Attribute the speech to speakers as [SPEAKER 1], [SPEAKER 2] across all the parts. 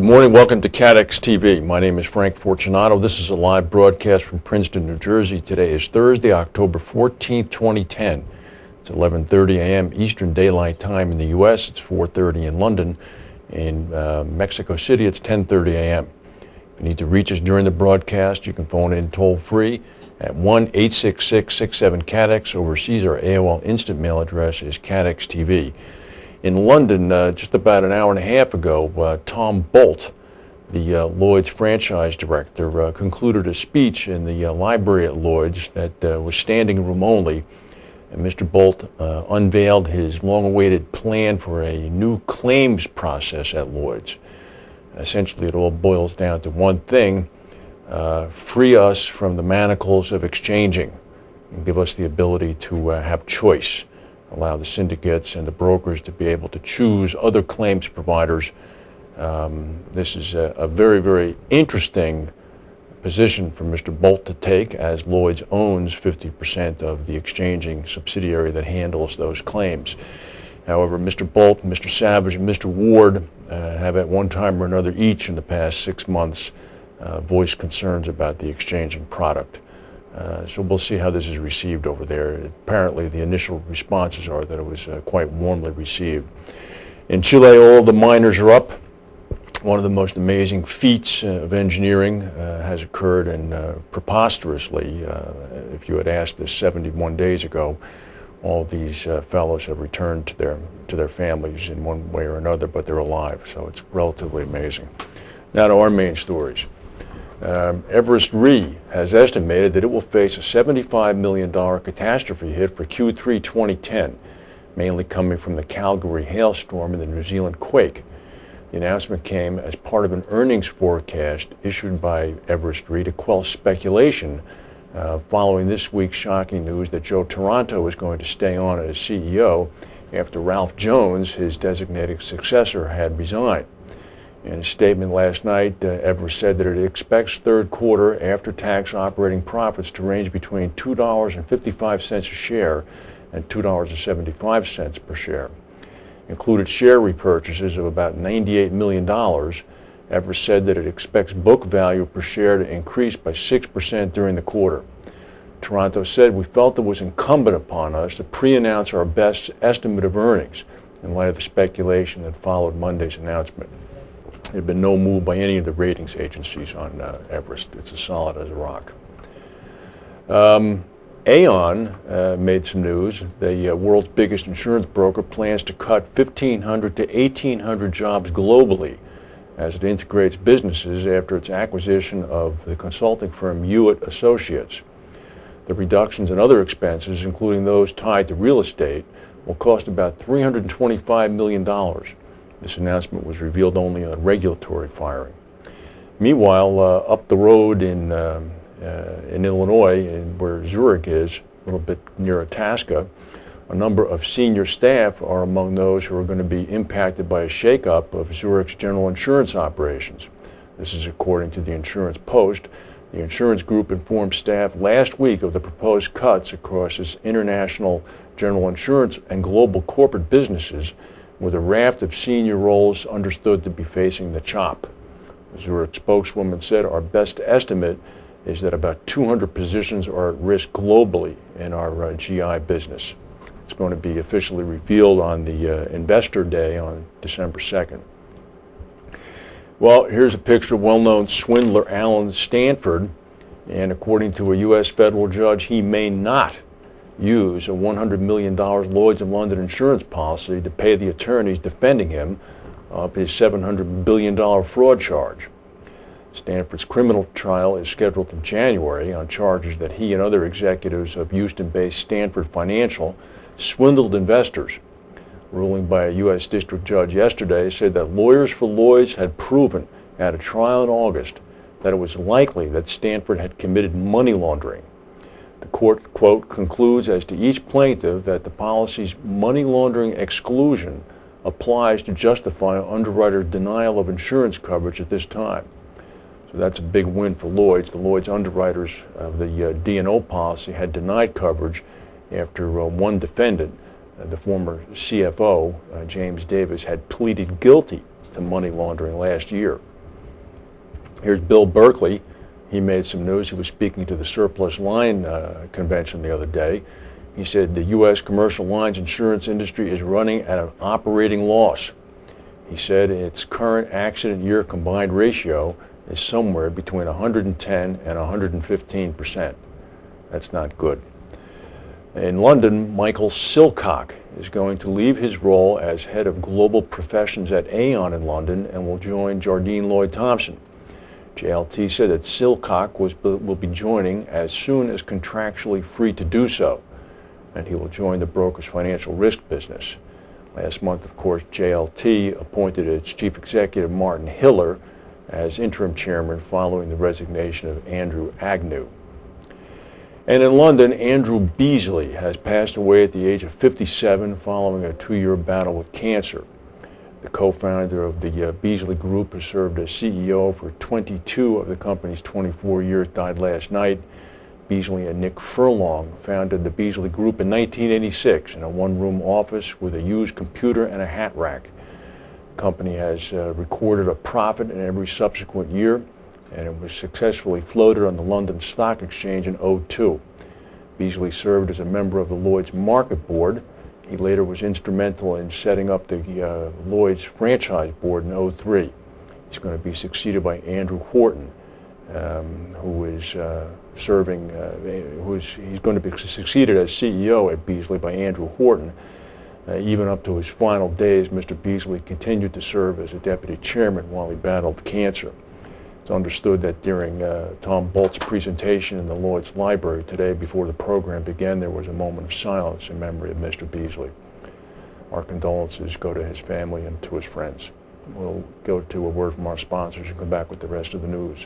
[SPEAKER 1] Good morning. Welcome to CATEX-TV. My name is Frank Fortunato. This is a live broadcast from Princeton, New Jersey. Today is Thursday, October 14th, 2010. It's 11:30 a.m. Eastern Daylight Time in the U.S. It's 4:30 in London. In Mexico City, it's 10:30 a.m. If you need to reach us during the broadcast, you can phone in toll-free at 1-866-67-CATEX. Overseas, our AOL instant mail address is CATEX-TV. In London, just about an hour and a half ago, Tom Bolt, the Lloyd's franchise director, concluded a speech in the library at Lloyd's that was standing room only. And Mr. Bolt unveiled his long-awaited plan for a new claims process at Lloyd's. Essentially, it all boils down to one thing: free us from the manacles of exchanging and give us the ability to have choice. Allow the syndicates and the brokers to be able to choose other claims providers. This is a very, very interesting position for Mr. Bolt to take, as Lloyd's owns 50% of the exchanging subsidiary that handles those claims. However, Mr. Bolt, Mr. Savage, and Mr. Ward have at one time or another each in the past 6 months voiced concerns about the exchanging product. So we'll see how this is received over there. Apparently, the initial responses are that it was quite warmly received. In Chile, all the miners are up. One of the most amazing feats of engineering has occurred, and preposterously, if you had asked this 71 days ago, all these fellows have returned to their families in one way or another, but they're alive. So it's relatively amazing. Now to our main stories. Everest Re has estimated that it will face a $75 million catastrophe hit for Q3 2010, mainly coming from the Calgary hailstorm and the New Zealand quake. The announcement came as part of an earnings forecast issued by Everest Re to quell speculation following this week's shocking news that Joe Taranto is going to stay on as CEO after Ralph Jones, his designated successor, had resigned. In a statement last night, Everest said that it expects third quarter after-tax operating profits to range between $2.55 a share and $2.75 per share. Included share repurchases of about $98 million. Everest said that it expects book value per share to increase by 6% during the quarter. Taranto said, "We felt it was incumbent upon us to pre-announce our best estimate of earnings in light of the speculation that followed Monday's announcement." There had been no move by any of the ratings agencies on Everest. It's as solid as a rock. Aon made some news. The world's biggest insurance broker plans to cut 1,500 to 1,800 jobs globally as it integrates businesses after its acquisition of the consulting firm Hewitt Associates. The reductions in other expenses, including those tied to real estate, will cost about $325 million. This announcement was revealed only on regulatory firing. Meanwhile, up the road in Illinois, where Zurich is, a little bit near Itasca, a number of senior staff are among those who are going to be impacted by a shakeup of Zurich's general insurance operations. This is according to the Insurance Post. The insurance group informed staff last week of the proposed cuts across its international general insurance and global corporate businesses, with a raft of senior roles understood to be facing the chop. The Zurich spokeswoman said, "Our best estimate is that about 200 positions are at risk globally in our GI business." It's going to be officially revealed on the Investor Day on December 2nd. Well, here's a picture of well-known swindler Alan Stanford, and according to a U.S. federal judge, he may not use a $100 million Lloyd's of London insurance policy to pay the attorneys defending him of his $700 billion fraud charge. Stanford's criminal trial is scheduled for January on charges that he and other executives of Houston-based Stanford Financial swindled investors. A ruling by a U.S. district judge yesterday said that lawyers for Lloyd's had proven at a trial in August that it was likely that Stanford had committed money laundering. The court, quote, concludes as to each plaintiff that the policy's money laundering exclusion applies to justify an underwriter's denial of insurance coverage at this time. So that's a big win for Lloyd's. The Lloyd's underwriters of the D&O policy had denied coverage after one defendant, the former CFO, James Davis, had pleaded guilty to money laundering last year. Here's Bill Berkeley. He made some news. He was speaking to the surplus line convention the other day. He said the U.S. commercial lines insurance industry is running at an operating loss. He said its current accident year combined ratio is somewhere between 110 and 115%. That's not good. In London, Michael Silcock is going to leave his role as head of global professions at Aon in London and will join Jardine Lloyd Thompson. JLT said that Silcock will be joining as soon as contractually free to do so, and he will join the broker's financial risk business. Last month, of course, JLT appointed its chief executive, Martin Hiller, as interim chairman following the resignation of Andrew Agnew. And in London, Andrew Beasley has passed away at the age of 57 following a 2-year battle with cancer. The co-founder of the Beasley Group, who served as CEO for 22 of the company's 24 years, died last night. Beasley and Nick Furlong founded the Beasley Group in 1986 in a one-room office with a used computer and a hat rack. The company has recorded a profit in every subsequent year, and it was successfully floated on the London Stock Exchange in 2002. Beasley served as a member of the Lloyd's Market Board. He later was instrumental in setting up the Lloyd's Franchise Board in 2003. He's going to be succeeded by Andrew Horton, who is he's going to be succeeded as CEO at Beasley by Andrew Horton. Even up to his final days, Mr. Beasley continued to serve as a deputy chairman while he battled cancer. It's understood that during Tom Bolt's presentation in the Lloyd's Library today, before the program began, there was a moment of silence in memory of Mr. Beasley. Our condolences go to his family and to his friends. We'll go to a word from our sponsors and come back with the rest of the news.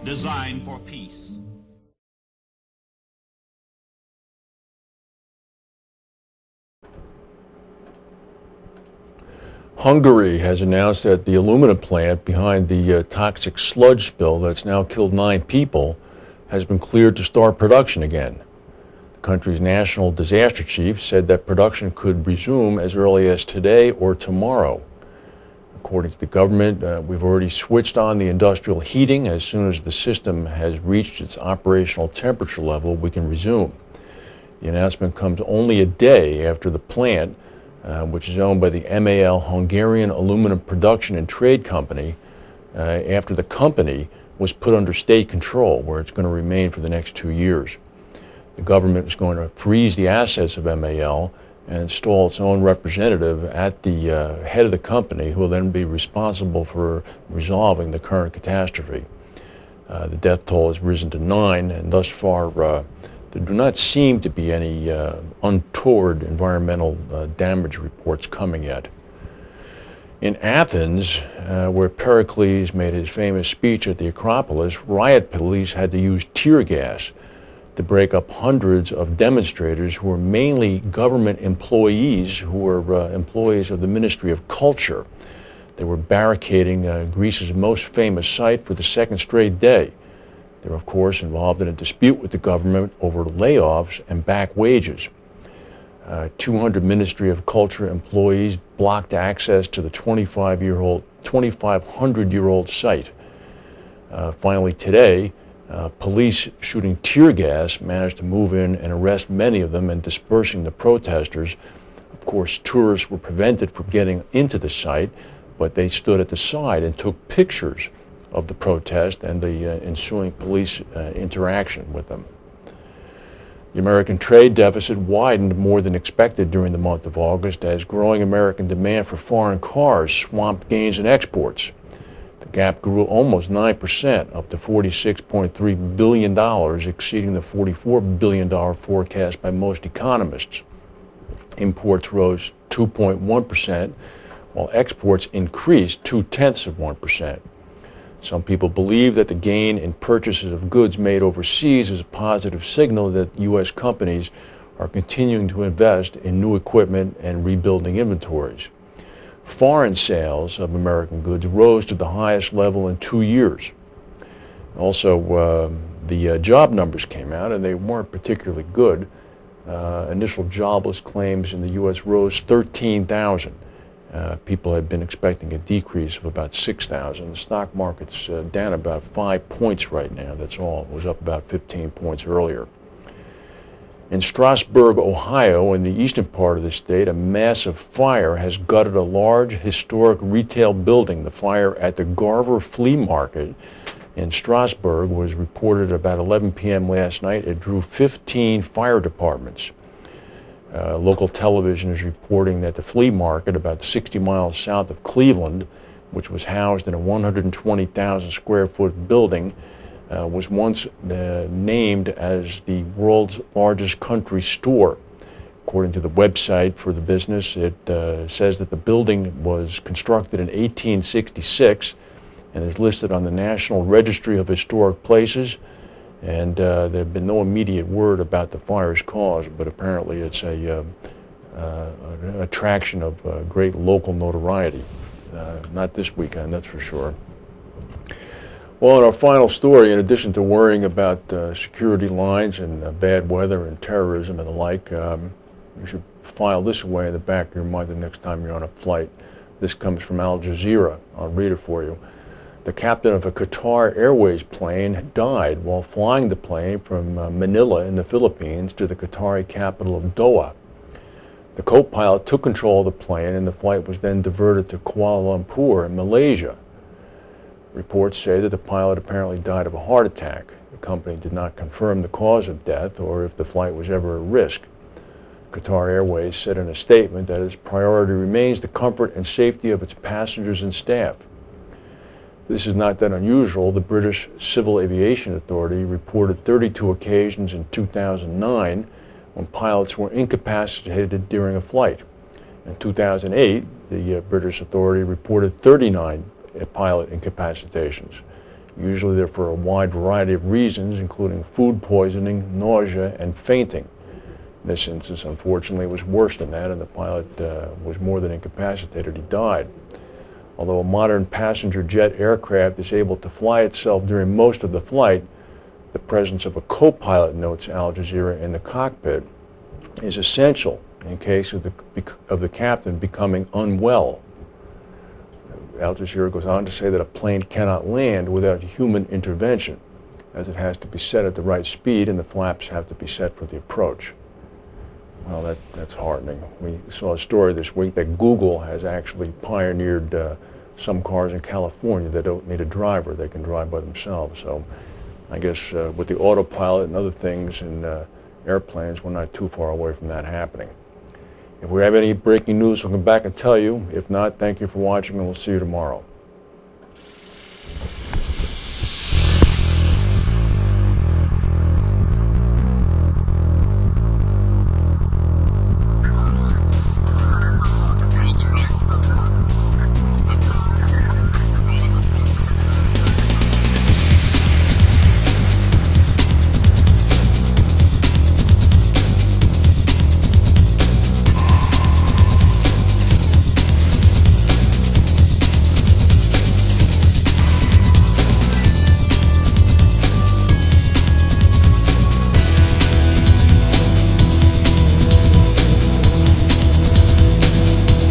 [SPEAKER 2] Design for peace.
[SPEAKER 1] Hungary has announced that the aluminum plant behind the toxic sludge spill that's now killed 9 people has been cleared to start production again. The country's national disaster chief said that production could resume as early as today or tomorrow. According to the government, we've already switched on the industrial heating. As soon as the system has reached its operational temperature level, we can resume. The announcement comes only a day after the plant, which is owned by the MAL Hungarian Aluminum Production and Trade Company, after the company was put under state control, where it's going to remain for the next 2 years. The government is going to freeze the assets of MAL and install its own representative at the head of the company, who will then be responsible for resolving the current catastrophe. The death toll has risen to 9, and thus far there do not seem to be any untoward environmental damage reports coming yet. In Athens, where Pericles made his famous speech at the Acropolis, riot police had to use tear gas to break up hundreds of demonstrators who were mainly government employees who were employees of the Ministry of Culture. They were barricading Greece's most famous site for the second straight day. They were, of course, involved in a dispute with the government over layoffs and back wages. 200 Ministry of Culture employees blocked access to the 2,500-year-old site. Finally today, police shooting tear gas managed to move in and arrest many of them and dispersing the protesters. Of course, tourists were prevented from getting into the site, but they stood at the side and took pictures of the protest and the ensuing police interaction with them. The American trade deficit widened more than expected during the month of August as growing American demand for foreign cars swamped gains in exports. The gap grew almost 9%, up to $46.3 billion, exceeding the $44 billion forecast by most economists. Imports rose 2.1%, while exports increased 0.2%. Some people believe that the gain in purchases of goods made overseas is a positive signal that U.S. companies are continuing to invest in new equipment and rebuilding inventories. Foreign sales of American goods rose to the highest level in 2 years. Also, the job numbers came out, and they weren't particularly good. Initial jobless claims in the U.S. rose 13,000. People had been expecting a decrease of about 6,000. The stock market's down about 5 points right now, that's all. It was up about 15 points earlier. In Strasburg, Ohio, in the eastern part of the state, a massive fire has gutted a large historic retail building. The fire at the Garver Flea Market in Strasburg was reported about 11 p.m. last night. It drew 15 fire departments. Local television is reporting that the flea market, about 60 miles south of Cleveland, which was housed in a 120,000 square foot building, was once named as the world's largest country store. According to the website for the business, it says that the building was constructed in 1866 and is listed on the National Registry of Historic Places. And there had been no immediate word about the fire's cause, but apparently it's an attraction of great local notoriety. Not this weekend, that's for sure. Well, in our final story, in addition to worrying about security lines and bad weather and terrorism and the like, you should file this away in the back of your mind the next time you're on a flight. This comes from Al Jazeera. I'll read it for you. The captain of a Qatar Airways plane died while flying the plane from Manila in the Philippines to the Qatari capital of Doha. The co-pilot took control of the plane and the flight was then diverted to Kuala Lumpur in Malaysia. Reports say that the pilot apparently died of a heart attack. The company did not confirm the cause of death or if the flight was ever at risk. Qatar Airways said in a statement that its priority remains the comfort and safety of its passengers and staff. This is not that unusual. The British Civil Aviation Authority reported 32 occasions in 2009 when pilots were incapacitated during a flight. In 2008, the British Authority reported 39 pilot incapacitations. Usually they're for a wide variety of reasons, including food poisoning, nausea, and fainting. In this instance, unfortunately, it was worse than that, and the pilot was more than incapacitated. He died. Although a modern passenger jet aircraft is able to fly itself during most of the flight, the presence of a co-pilot, notes Al Jazeera, in the cockpit is essential in case of the captain becoming unwell. Al Jazeera goes on to say that a plane cannot land without human intervention, as it has to be set at the right speed and the flaps have to be set for the approach. Well, that's heartening. We saw a story this week that Google has actually pioneered some cars in California that don't need a driver. They can drive by themselves. So I guess with the autopilot and other things in airplanes, we're not too far away from that happening. If we have any breaking news, we'll come back and tell you. If not, thank you for watching, and we'll see you tomorrow.